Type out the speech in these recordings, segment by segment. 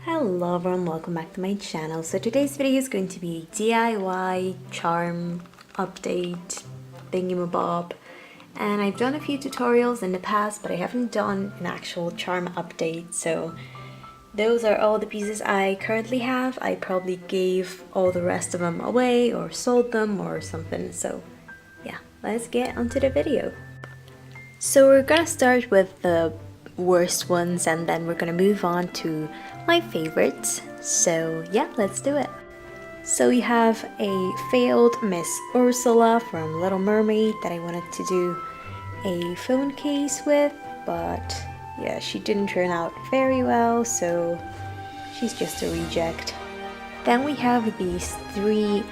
Hello everyone, welcome back to my channel. So today's video is going to be a DIY charm update thingamabob, and I've done a few tutorials in the past but I haven't done an actual charm update. So those are all the pieces I currently have. I probably gave all the rest of them away or sold them or something. So yeah, let's get onto the video. So we're gonna start with the worst ones and then we're gonna move on to my favorites. So yeah, let's do it. So we have a failed Miss Ursula from Little Mermaid that I wanted to do a phone case with, but yeah, she didn't turn out very well, so she's just a reject. Then we have these three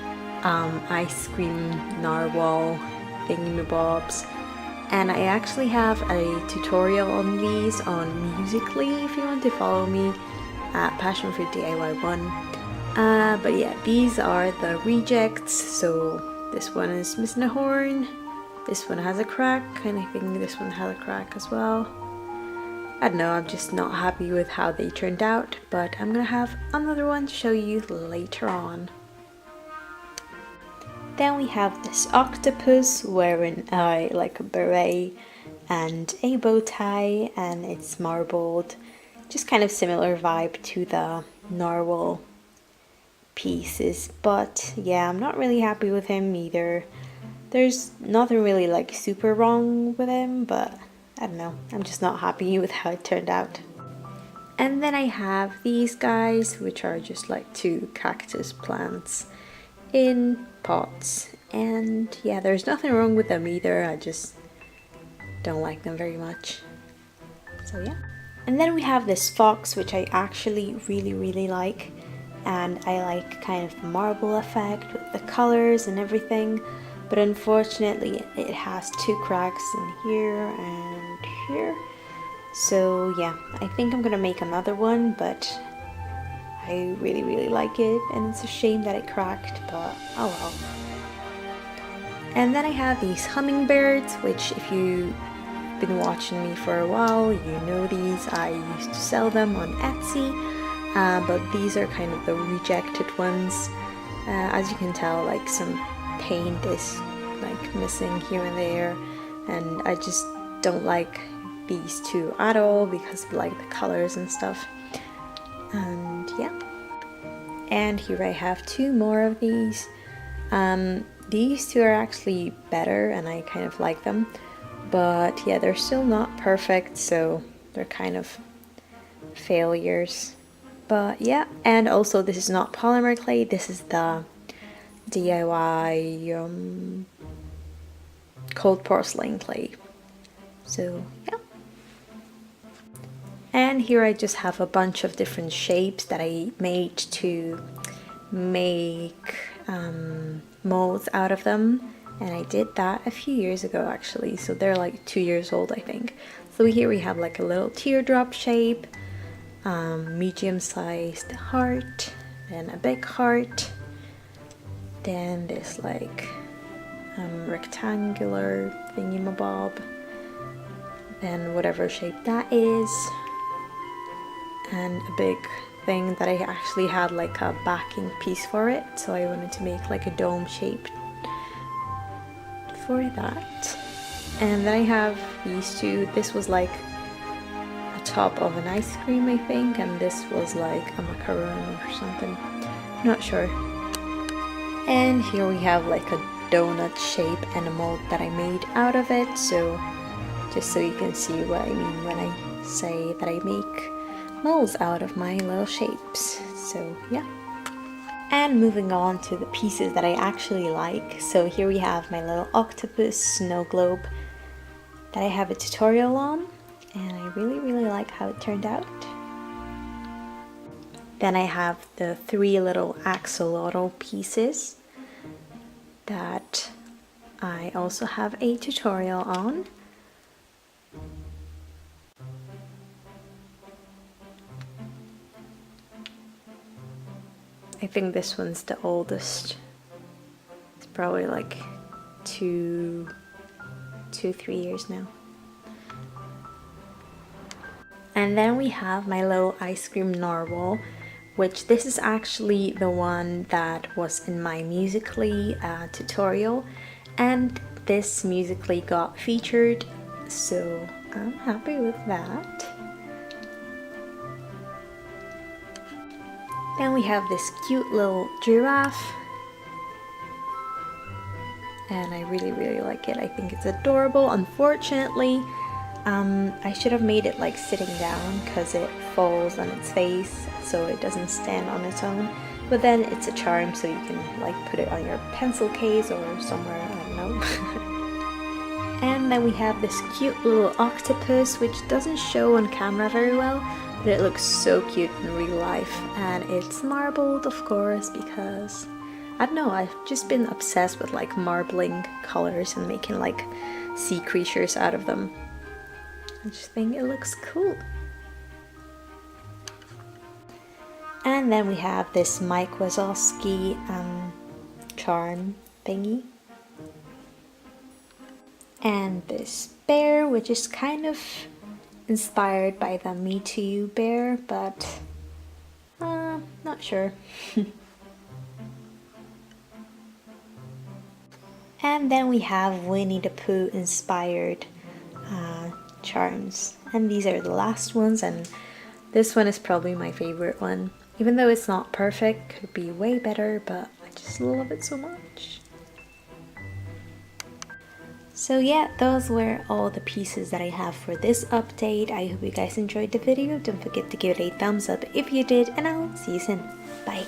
ice cream narwhal thingamabobs. And I actually have a tutorial on these on Musical.ly if you want to follow me at Passion Fruit DIY 1. But yeah, these are the rejects. So this one is missing a horn, this one has a crack, and I think this one has a crack as well. I don't know, I'm just not happy with how they turned out, but I'm gonna have another one to show you later on. Then we have this octopus wearing like a beret and a bow tie, and it's marbled. Just kind of similar vibe to the narwhal pieces, but yeah, I'm not really happy with him either. There's nothing really like super wrong with him, but I don't know, I'm just not happy with how it turned out. And then I have these guys, which are just like two cactus plants in pots, and yeah, there's nothing wrong with them either, I just don't like them very much. So yeah. And then we have this fox, which I actually really like, and I like kind of the marble effect with the colors and everything, but unfortunately it has two cracks in here and here. So yeah, I think I'm gonna make another one, but I really like it, and it's a shame that it cracked, but oh well. And then I have these hummingbirds, which if you've been watching me for a while, you know these. I used to sell them on Etsy, but these are kind of the rejected ones. As you can tell, like some paint is like missing here and there, and I just don't like these two at all because of like the colors and stuff. And yeah, and here I have two more of these. These two are actually better and I kind of like them, but yeah, they're still not perfect, so they're kind of failures. But yeah, and also this is not polymer clay, this is the DIY cold porcelain clay. So yeah. And here I just have a bunch of different shapes that I made to make molds out of them, and I did that a few years ago actually, so they're like 2 years old I think. So here we have like a little teardrop shape, medium-sized heart, then a big heart, then this like rectangular thingamabob, then whatever shape that is, and a big thing that I actually had like a backing piece for it, so I wanted to make like a dome shape for that. And then I have these two. This was like a top of an ice cream I think, and this was like a macaron or something, not sure. And here we have like a donut shape and a mold that I made out of it, so just so you can see what I mean when I say that I make molds out of my little shapes. So yeah. And moving on to the pieces that I actually like. So here we have my little octopus snow globe that I have a tutorial on, and I really like how it turned out. Then I have the three little axolotl pieces that I also have a tutorial on. I think this one's the oldest. It's probably like 3 years now. And then we have my little ice cream narwhal, which this is actually the one that was in my Musical.ly tutorial, and this Musical.ly got featured, so I'm happy with that. Then we have this cute little giraffe, and I really like it. I think it's adorable. Unfortunately, I should have made it like sitting down because it falls on its face, so it doesn't stand on its own. But then it's a charm, so you can like put it on your pencil case or somewhere, I don't know. And then we have this cute little octopus, which doesn't show on camera very well, but it looks so cute in real life. And it's marbled, of course, because I don't know, I've just been obsessed with like marbling colors and making like sea creatures out of them. I just think it looks cool. And then we have this Mike Wazowski charm thingy. And this bear, which is kind of inspired by the Me Too bear, but not sure. And then we have Winnie the Pooh inspired charms, and these are the last ones, and this one is probably my favorite one. Even though it's not perfect, could be way better, but I just love it so much. So yeah, those were all the pieces that I have for this update. I hope you guys enjoyed the video. Don't forget to give it a thumbs up if you did, and I'll see you soon. Bye!